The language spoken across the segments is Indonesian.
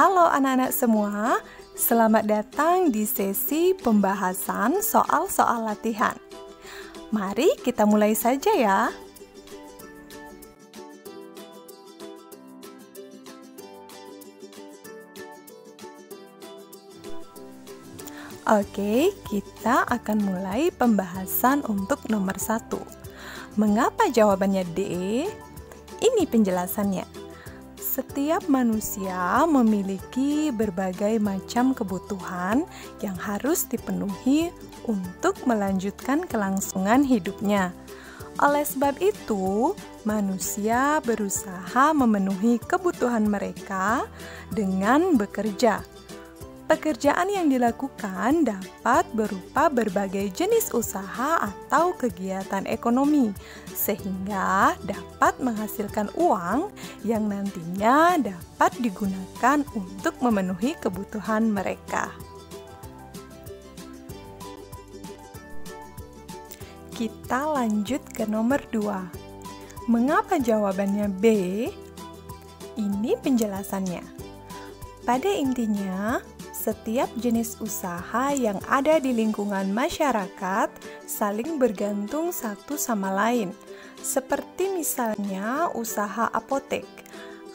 Halo anak-anak semua, selamat datang di sesi pembahasan soal-soal latihan. Mari kita mulai saja ya. Oke, kita akan mulai pembahasan untuk nomor 1. Mengapa jawabannya D? Ini penjelasannya. Setiap manusia memiliki berbagai macam kebutuhan yang harus dipenuhi untuk melanjutkan kelangsungan hidupnya. Oleh sebab itu, manusia berusaha memenuhi kebutuhan mereka dengan bekerja. Pekerjaan yang dilakukan dapat berupa berbagai jenis usaha atau kegiatan ekonomi, sehingga dapat menghasilkan uang yang nantinya dapat digunakan untuk memenuhi kebutuhan mereka. Kita lanjut ke nomor 2. Mengapa jawabannya B? Ini penjelasannya. Pada intinya, setiap jenis usaha yang ada di lingkungan masyarakat saling bergantung satu sama lain. Seperti misalnya usaha apotek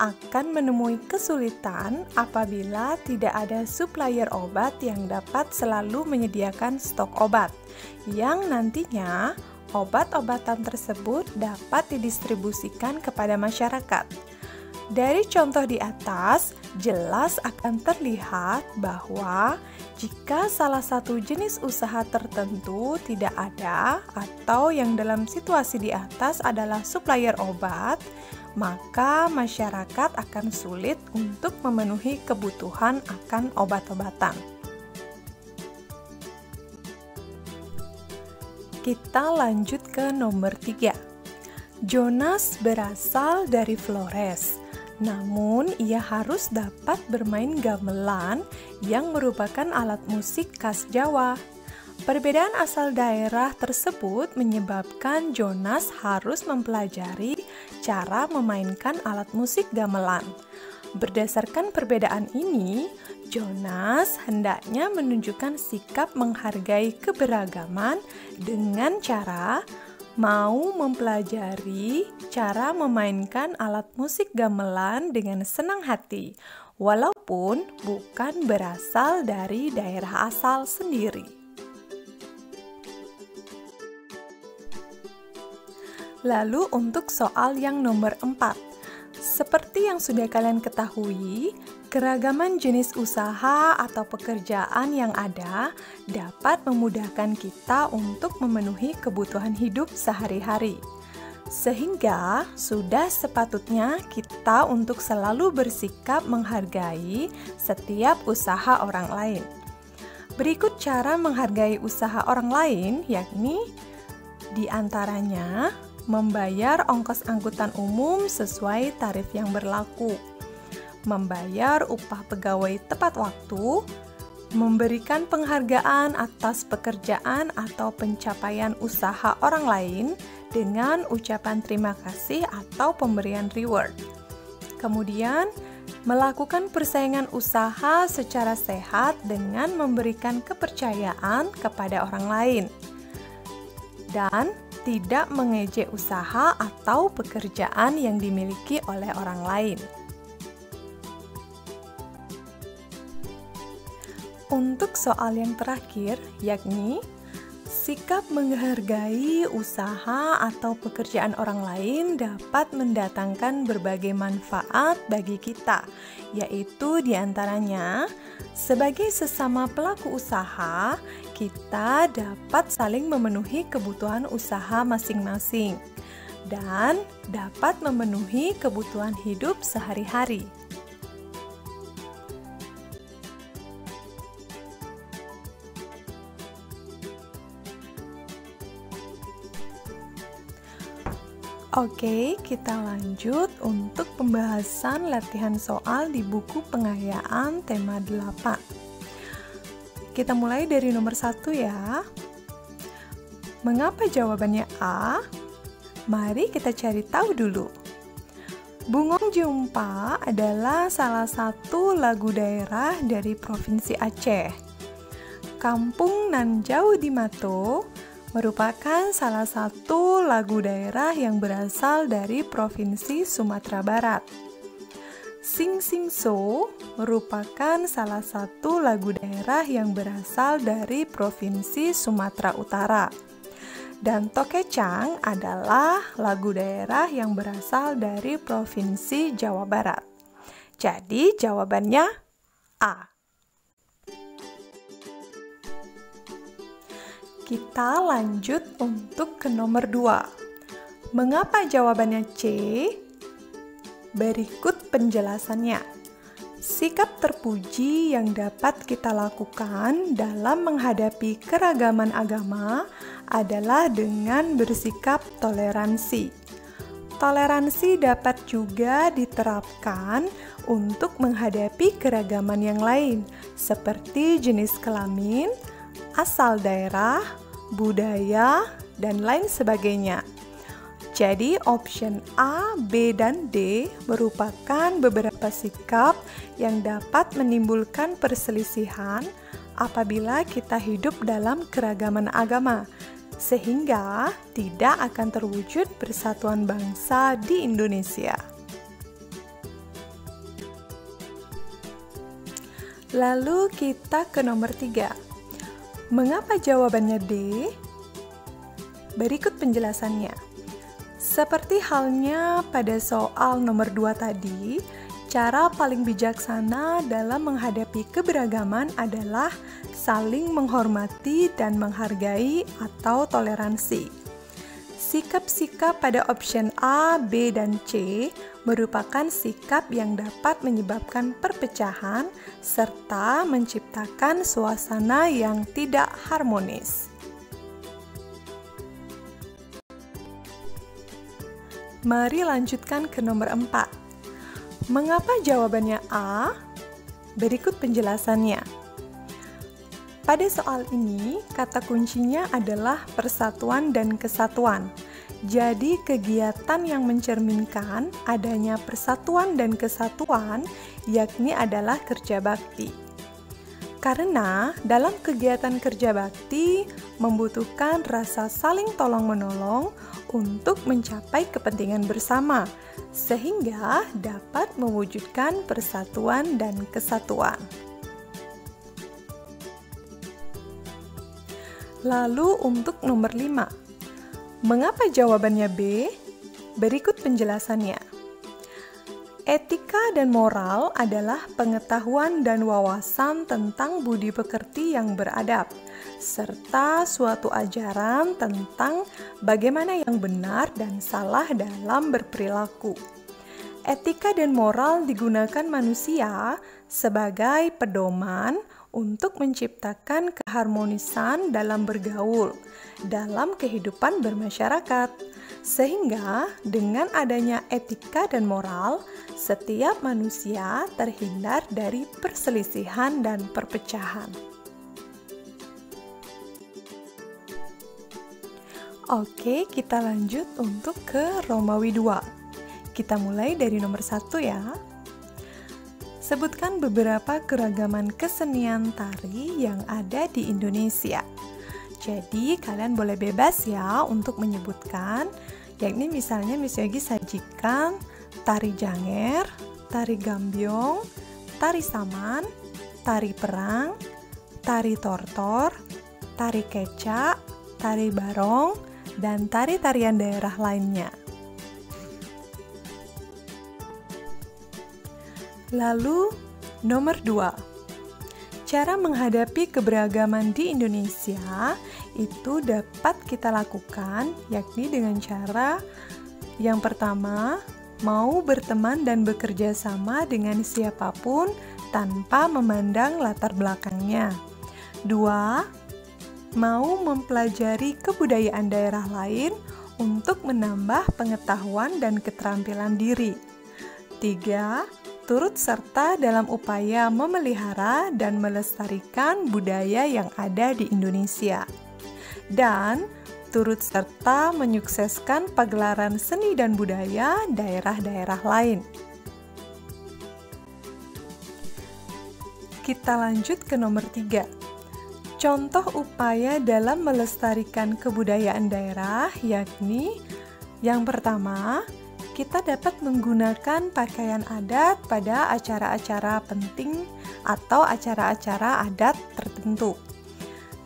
akan menemui kesulitan apabila tidak ada supplier obat yang dapat selalu menyediakan stok obat, yang nantinya obat-obatan tersebut dapat didistribusikan kepada masyarakat. Dari contoh di atas, jelas akan terlihat bahwa jika salah satu jenis usaha tertentu tidak ada atau yang dalam situasi di atas adalah supplier obat, maka masyarakat akan sulit untuk memenuhi kebutuhan akan obat-obatan. Kita lanjut ke nomor 3. Jonas berasal dari Flores. Namun, ia harus dapat bermain gamelan yang merupakan alat musik khas Jawa. Perbedaan asal daerah tersebut menyebabkan Jonas harus mempelajari cara memainkan alat musik gamelan. Berdasarkan perbedaan ini, Jonas hendaknya menunjukkan sikap menghargai keberagaman dengan cara mau mempelajari cara memainkan alat musik gamelan dengan senang hati, walaupun bukan berasal dari daerah asal sendiri. Lalu untuk soal yang nomor 4. Seperti yang sudah kalian ketahui, keragaman jenis usaha atau pekerjaan yang ada dapat memudahkan kita untuk memenuhi kebutuhan hidup sehari-hari. Sehingga sudah sepatutnya kita untuk selalu bersikap menghargai setiap usaha orang lain. Berikut cara menghargai usaha orang lain, yakni di antaranya membayar ongkos angkutan umum sesuai tarif yang berlaku, membayar upah pegawai tepat waktu, memberikan penghargaan atas pekerjaan atau pencapaian usaha orang lain dengan ucapan terima kasih atau pemberian reward. Kemudian, melakukan persaingan usaha secara sehat dengan memberikan kepercayaan kepada orang lain. Dan tidak mengejek usaha atau pekerjaan yang dimiliki oleh orang lain. Untuk soal yang terakhir, yakni sikap menghargai usaha atau pekerjaan orang lain dapat mendatangkan berbagai manfaat bagi kita, yaitu diantaranya, sebagai sesama pelaku usaha, kita dapat saling memenuhi kebutuhan usaha masing-masing dan dapat memenuhi kebutuhan hidup sehari-hari. Oke, kita lanjut untuk pembahasan latihan soal di buku pengayaan tema 8. Kita mulai dari nomor 1 ya. Mengapa jawabannya A? Mari kita cari tahu dulu. Bungong Jumpa adalah salah satu lagu daerah dari Provinsi Aceh. Kampung Nan Jauh di Mato merupakan salah satu lagu daerah yang berasal dari Provinsi Sumatera Barat. Sing Sing So merupakan salah satu lagu daerah yang berasal dari Provinsi Sumatera Utara. Dan Tokecang adalah lagu daerah yang berasal dari Provinsi Jawa Barat. Jadi jawabannya A. Kita lanjut untuk ke nomor 2. Mengapa jawabannya C? Berikut penjelasannya. Sikap terpuji yang dapat kita lakukan dalam menghadapi keragaman agama adalah dengan bersikap toleransi. Toleransi dapat juga diterapkan untuk menghadapi keragaman yang lain, seperti jenis kelamin, asal daerah, budaya, dan lain sebagainya. Jadi option A, B, dan D merupakan beberapa sikap yang dapat menimbulkan perselisihan apabila kita hidup dalam keragaman agama, sehingga tidak akan terwujud persatuan bangsa di Indonesia. Lalu kita ke nomor 3. Mengapa jawabannya D? Berikut penjelasannya. Seperti halnya pada soal nomor 2 tadi, cara paling bijaksana dalam menghadapi keberagaman adalah saling menghormati dan menghargai atau toleransi. Sikap-sikap pada option A, B, dan C merupakan sikap yang dapat menyebabkan perpecahan serta menciptakan suasana yang tidak harmonis. Mari lanjutkan ke nomor 4. Mengapa jawabannya A? Berikut penjelasannya. Pada soal ini, kata kuncinya adalah persatuan dan kesatuan. Jadi, kegiatan yang mencerminkan adanya persatuan dan kesatuan, yakni adalah kerja bakti. Karena dalam kegiatan kerja bakti membutuhkan rasa saling tolong-menolong untuk mencapai kepentingan bersama, sehingga dapat mewujudkan persatuan dan kesatuan. Lalu untuk nomor 5, mengapa jawabannya B? Berikut penjelasannya. Etika dan moral adalah pengetahuan dan wawasan tentang budi pekerti yang beradab, serta suatu ajaran tentang bagaimana yang benar dan salah dalam berperilaku. Etika dan moral digunakan manusia sebagai pedoman untuk menciptakan keharmonisan dalam bergaul, dalam kehidupan bermasyarakat. Sehingga dengan adanya etika dan moral, setiap manusia terhindar dari perselisihan dan perpecahan. Oke, kita lanjut untuk ke Romawi 2. Kita mulai dari nomor 1 ya. Sebutkan beberapa keragaman kesenian tari yang ada di Indonesia. Jadi kalian boleh bebas ya untuk menyebutkan, yakni misalnya Miss Yogi sajikan tari janger, tari gambyong, tari saman, tari perang, tari tortor, tari kecak, tari barong, dan tari-tarian daerah lainnya. Lalu nomor 2. Cara menghadapi keberagaman di Indonesia itu dapat kita lakukan, yakni dengan cara yang pertama, mau berteman dan bekerja sama dengan siapapun tanpa memandang latar belakangnya. 2. Mau mempelajari kebudayaan daerah lain untuk menambah pengetahuan dan keterampilan diri. 3. Turut serta dalam upaya memelihara dan melestarikan budaya yang ada di Indonesia. Dan turut serta menyukseskan pagelaran seni dan budaya daerah-daerah lain. kita lanjut ke nomor 3. Contoh upaya dalam melestarikan kebudayaan daerah, yakni yang pertama, kita dapat menggunakan pakaian adat pada acara-acara penting atau acara-acara adat tertentu.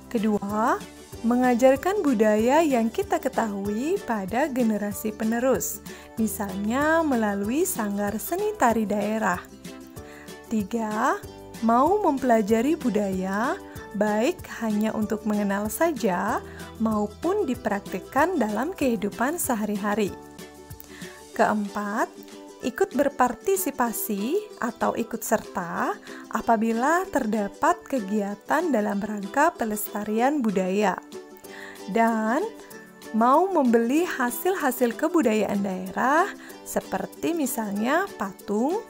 Kedua, mengajarkan budaya yang kita ketahui pada generasi penerus, misalnya melalui sanggar seni tari daerah. 3. Mau mempelajari budaya, baik hanya untuk mengenal saja maupun dipraktikkan dalam kehidupan sehari-hari. Keempat, ikut berpartisipasi atau ikut serta apabila terdapat kegiatan dalam rangka pelestarian budaya. Dan mau membeli hasil-hasil kebudayaan daerah seperti misalnya patung,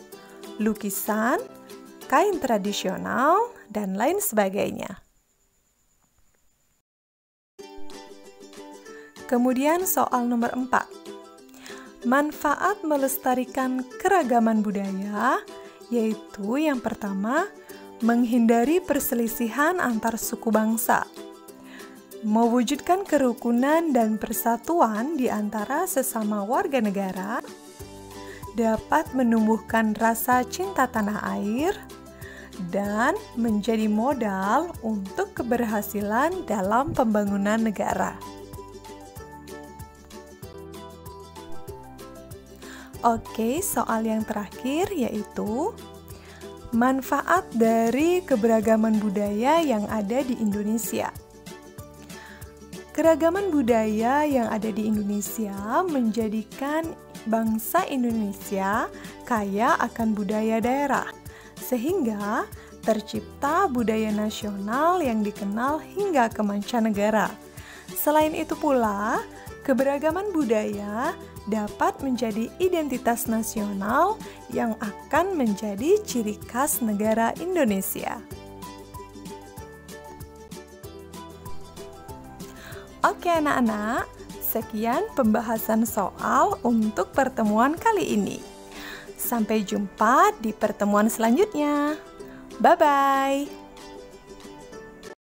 lukisan, kain tradisional, dan lain sebagainya. Kemudian soal nomor 4. Manfaat melestarikan keragaman budaya, yaitu yang pertama, menghindari perselisihan antar suku bangsa, mewujudkan kerukunan dan persatuan di antara sesama warga negara, dapat menumbuhkan rasa cinta tanah air, dan menjadi modal untuk keberhasilan dalam pembangunan negara. Oke, soal yang terakhir yaitu manfaat dari keberagaman budaya yang ada di Indonesia. Keragaman budaya yang ada di Indonesia menjadikan bangsa Indonesia kaya akan budaya daerah, sehingga tercipta budaya nasional yang dikenal hingga ke mancanegara. Selain itu pula, keberagaman budaya dapat menjadi identitas nasional yang akan menjadi ciri khas negara Indonesia. Oke anak-anak, sekian pembahasan soal untuk pertemuan kali ini. Sampai jumpa di pertemuan selanjutnya. Bye-bye.